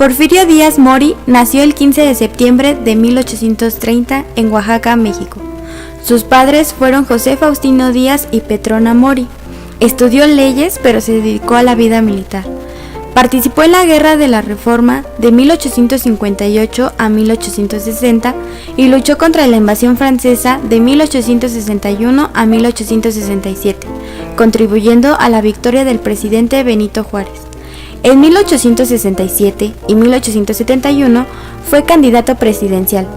Porfirio Díaz Mori nació el 15 de septiembre de 1830 en Oaxaca, México. Sus padres fueron José Faustino Díaz y Petrona Mori. Estudió leyes, pero se dedicó a la vida militar. Participó en la Guerra de la Reforma de 1858 a 1860 y luchó contra la invasión francesa de 1861 a 1867, contribuyendo a la victoria del presidente Benito Juárez. En 1867 y 1871 fue candidato presidencial,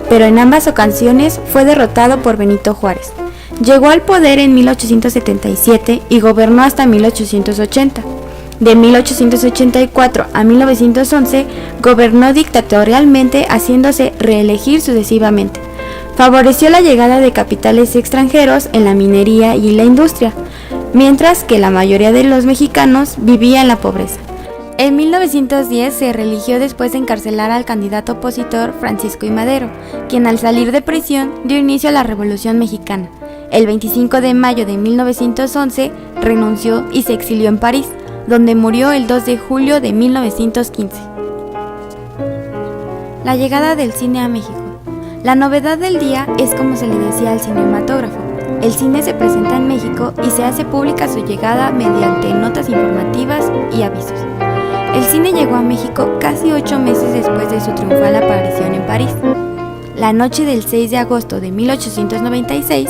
pero en ambas ocasiones fue derrotado por Benito Juárez. Llegó al poder en 1877 y gobernó hasta 1880. De 1884 a 1911 gobernó dictatorialmente, haciéndose reelegir sucesivamente. Favoreció la llegada de capitales extranjeros en la minería y la industria, mientras que la mayoría de los mexicanos vivía en la pobreza. En 1910 se reeligió después de encarcelar al candidato opositor Francisco I. Madero, quien al salir de prisión dio inicio a la Revolución Mexicana. El 25 de mayo de 1911 renunció y se exilió en París, donde murió el 2 de julio de 1915. La llegada del cine a México. La novedad del día es como se le decía al cinematógrafo. El cine se presenta en México y se hace pública su llegada mediante notas informativas y avisos. El cine llegó a México casi 8 meses después de su triunfal aparición en París. La noche del 6 de agosto de 1896,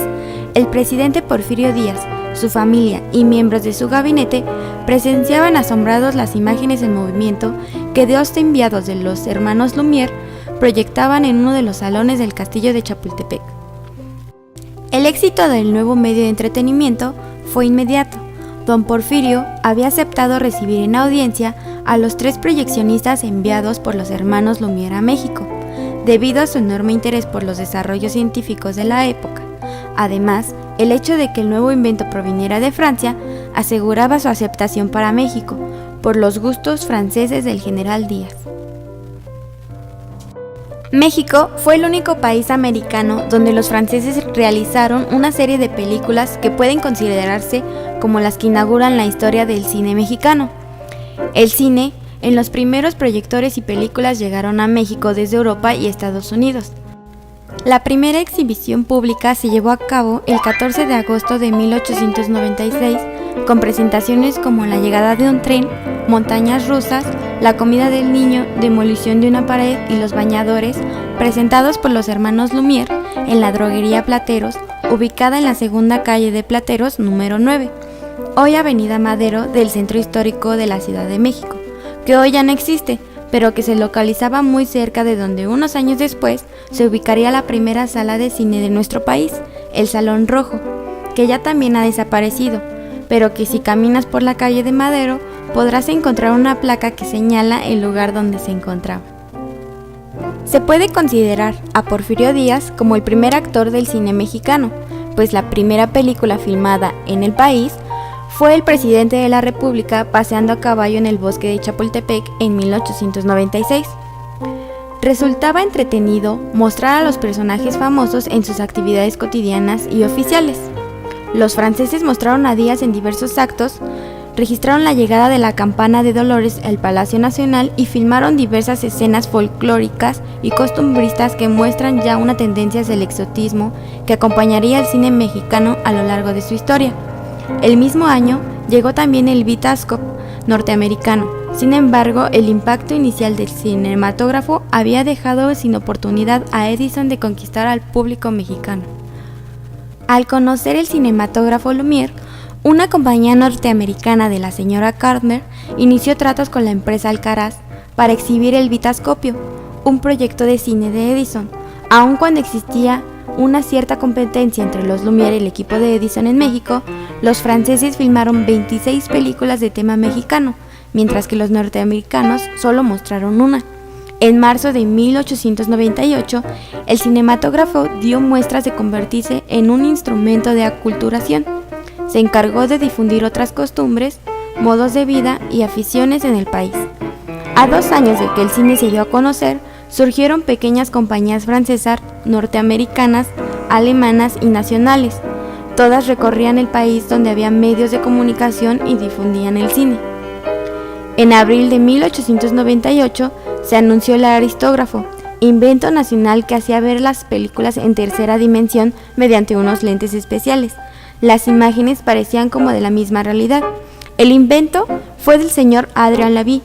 el presidente Porfirio Díaz, su familia y miembros de su gabinete presenciaban asombrados las imágenes en movimiento que dos enviados de los hermanos Lumière proyectaban en uno de los salones del castillo de Chapultepec. El éxito del nuevo medio de entretenimiento fue inmediato. Don Porfirio había aceptado recibir en audiencia a los 3 proyeccionistas enviados por los hermanos Lumière a México, debido a su enorme interés por los desarrollos científicos de la época. Además, el hecho de que el nuevo invento proviniera de Francia aseguraba su aceptación para México, por los gustos franceses del general Díaz. México fue el único país americano donde los franceses realizaron una serie de películas que pueden considerarse como las que inauguran la historia del cine mexicano. El cine, en los primeros proyectores y películas llegaron a México desde Europa y Estados Unidos. La primera exhibición pública se llevó a cabo el 14 de agosto de 1896, con presentaciones como La llegada de un tren, Montañas rusas, La comida del niño, Demolición de una pared y Los bañadores, presentados por los hermanos Lumière en la droguería Plateros, ubicada en la segunda calle de Plateros, número 9, hoy Avenida Madero, del centro histórico de la Ciudad de México, que hoy ya no existe, pero que se localizaba muy cerca de donde unos años después se ubicaría la primera sala de cine de nuestro país, el Salón Rojo, que ya también ha desaparecido, pero que si caminas por la calle de Madero podrás encontrar una placa que señala el lugar donde se encontraba. Se puede considerar a Porfirio Díaz como el primer actor del cine mexicano, pues la primera película filmada en el país fue El presidente de la República paseando a caballo en el bosque de Chapultepec en 1896. Resultaba entretenido mostrar a los personajes famosos en sus actividades cotidianas y oficiales. Los franceses mostraron a Díaz en diversos actos, registraron la llegada de la campana de Dolores al Palacio Nacional y filmaron diversas escenas folclóricas y costumbristas que muestran ya una tendencia hacia el exotismo que acompañaría al cine mexicano a lo largo de su historia. El mismo año llegó también el Vitascope norteamericano. Sin embargo, el impacto inicial del cinematógrafo había dejado sin oportunidad a Edison de conquistar al público mexicano. Al conocer el cinematógrafo Lumière, una compañía norteamericana de la señora Gardner inició tratos con la empresa Alcaraz para exhibir el Vitascopio, un proyecto de cine de Edison. Aun cuando existía una cierta competencia entre los Lumière y el equipo de Edison en México, los franceses filmaron 26 películas de tema mexicano, mientras que los norteamericanos solo mostraron una. En marzo de 1898, el cinematógrafo dio muestras de convertirse en un instrumento de aculturación. Se encargó de difundir otras costumbres, modos de vida y aficiones en el país. A 2 años de que el cine se dio a conocer, surgieron pequeñas compañías francesas, norteamericanas, alemanas y nacionales. Todas recorrían el país donde había medios de comunicación y difundían el cine. En abril de 1898 se anunció el aristógrafo, invento nacional que hacía ver las películas en tercera dimensión mediante unos lentes especiales. Las imágenes parecían como de la misma realidad. El invento fue del señor Adrian Lavie.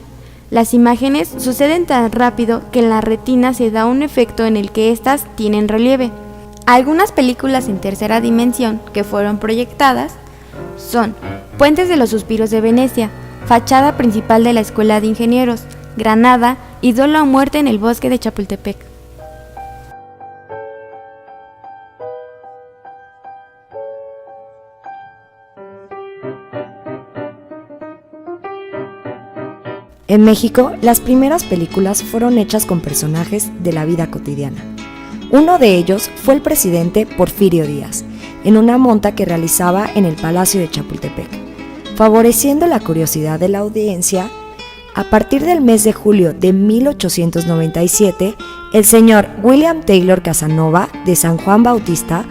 Las imágenes suceden tan rápido que en la retina se da un efecto en el que éstas tienen relieve. Algunas películas en tercera dimensión que fueron proyectadas son Puentes de los Suspiros de Venecia, Fachada principal de la Escuela de Ingenieros, Granada y Duelo a muerte en el bosque de Chapultepec. En México, las primeras películas fueron hechas con personajes de la vida cotidiana. Uno de ellos fue el presidente Porfirio Díaz, en una monta que realizaba en el Palacio de Chapultepec. Favoreciendo la curiosidad de la audiencia, a partir del mes de julio de 1897, el señor William Taylor Casanova, de San Juan Bautista,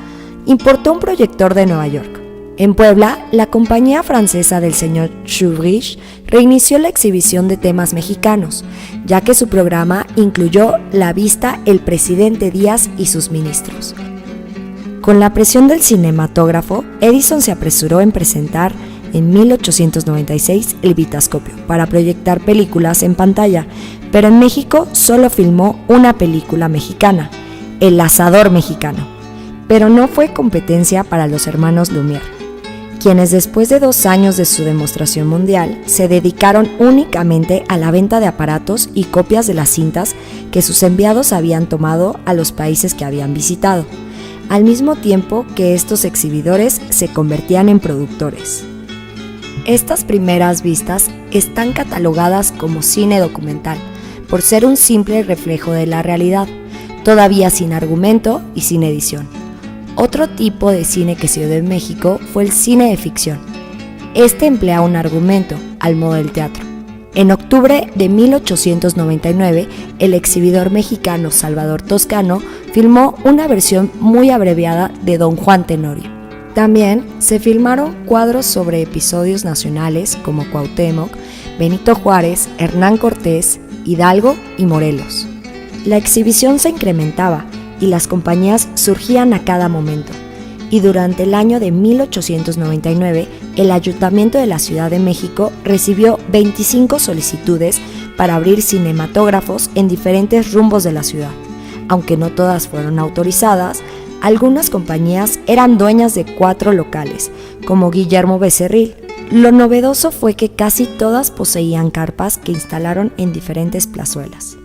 importó un proyector de Nueva York. En Puebla, la compañía francesa del señor Chouvrich reinició la exhibición de temas mexicanos, ya que su programa incluyó la vista El presidente Díaz y sus ministros. Con la presión del cinematógrafo, Edison se apresuró en presentar en 1896 el Vitascopio para proyectar películas en pantalla, pero en México solo filmó una película mexicana, El asador mexicano, pero no fue competencia para los hermanos Lumière, quienes después de 2 años de su demostración mundial se dedicaron únicamente a la venta de aparatos y copias de las cintas que sus enviados habían tomado a los países que habían visitado, al mismo tiempo que estos exhibidores se convertían en productores. Estas primeras vistas están catalogadas como cine documental, por ser un simple reflejo de la realidad, todavía sin argumento y sin edición. Otro tipo de cine que se dio en México fue el cine de ficción. Este emplea un argumento, al modo del teatro. En octubre de 1899, el exhibidor mexicano Salvador Toscano filmó una versión muy abreviada de Don Juan Tenorio. También se filmaron cuadros sobre episodios nacionales como Cuauhtémoc, Benito Juárez, Hernán Cortés, Hidalgo y Morelos. La exhibición se incrementaba y las compañías surgían a cada momento. Y durante el año de 1899, el Ayuntamiento de la Ciudad de México recibió 25 solicitudes para abrir cinematógrafos en diferentes rumbos de la ciudad. Aunque no todas fueron autorizadas, algunas compañías eran dueñas de 4 locales, como Guillermo Becerril. Lo novedoso fue que casi todas poseían carpas que instalaron en diferentes plazuelas.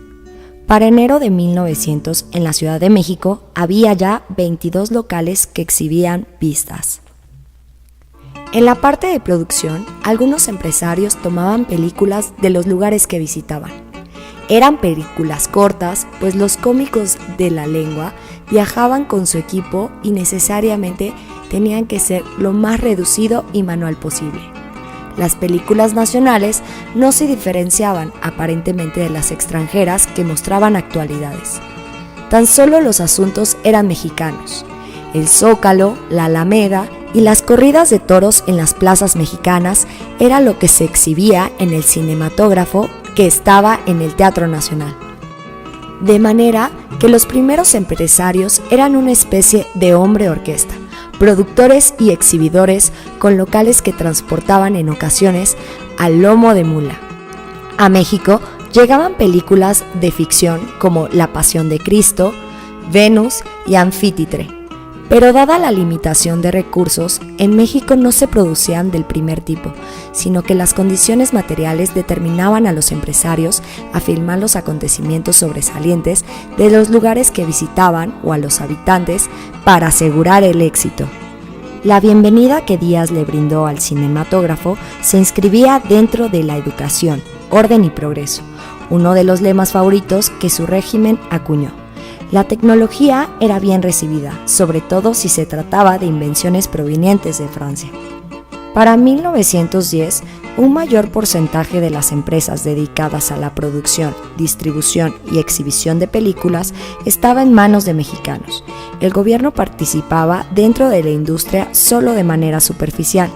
Para enero de 1900, en la Ciudad de México, había ya 22 locales que exhibían vistas. En la parte de producción, algunos empresarios tomaban películas de los lugares que visitaban. Eran películas cortas, pues los cómicos de la lengua viajaban con su equipo y necesariamente tenían que ser lo más reducido y manual posible. Las películas nacionales no se diferenciaban aparentemente de las extranjeras que mostraban actualidades. Tan solo los asuntos eran mexicanos. El Zócalo, la Alameda y las corridas de toros en las plazas mexicanas era lo que se exhibía en el cinematógrafo que estaba en el Teatro Nacional. De manera que los primeros empresarios eran una especie de hombre orquesta, productores y exhibidores con locales que transportaban en ocasiones al lomo de mula. A México llegaban películas de ficción como La Pasión de Cristo, Venus y Anfítritre. Pero dada la limitación de recursos, en México no se producían del primer tipo, sino que las condiciones materiales determinaban a los empresarios a filmar los acontecimientos sobresalientes de los lugares que visitaban o a los habitantes para asegurar el éxito. La bienvenida que Díaz le brindó al cinematógrafo se inscribía dentro de la educación, orden y progreso, uno de los lemas favoritos que su régimen acuñó. La tecnología era bien recibida, sobre todo si se trataba de invenciones provenientes de Francia. Para 1910, un mayor porcentaje de las empresas dedicadas a la producción, distribución y exhibición de películas estaba en manos de mexicanos. El gobierno participaba dentro de la industria solo de manera superficial.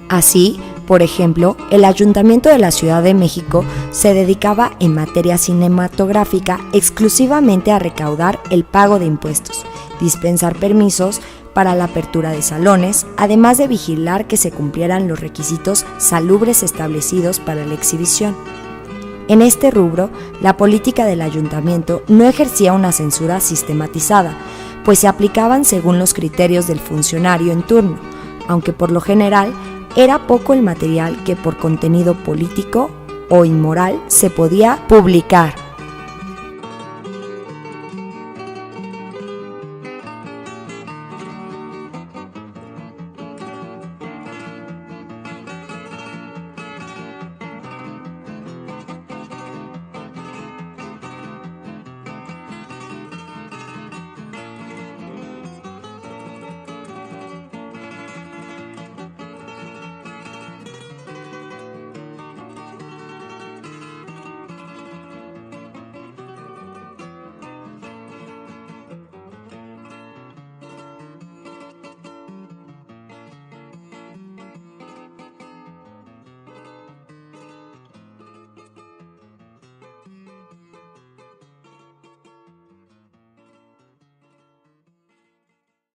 Así, Por ejemplo, el Ayuntamiento de la Ciudad de México se dedicaba en materia cinematográfica exclusivamente a recaudar el pago de impuestos, dispensar permisos para la apertura de salones, además de vigilar que se cumplieran los requisitos salubres establecidos para la exhibición. En este rubro, la política del ayuntamiento no ejercía una censura sistematizada, pues se aplicaban según los criterios del funcionario en turno, aunque por lo general era poco el material que por contenido político o inmoral se podía publicar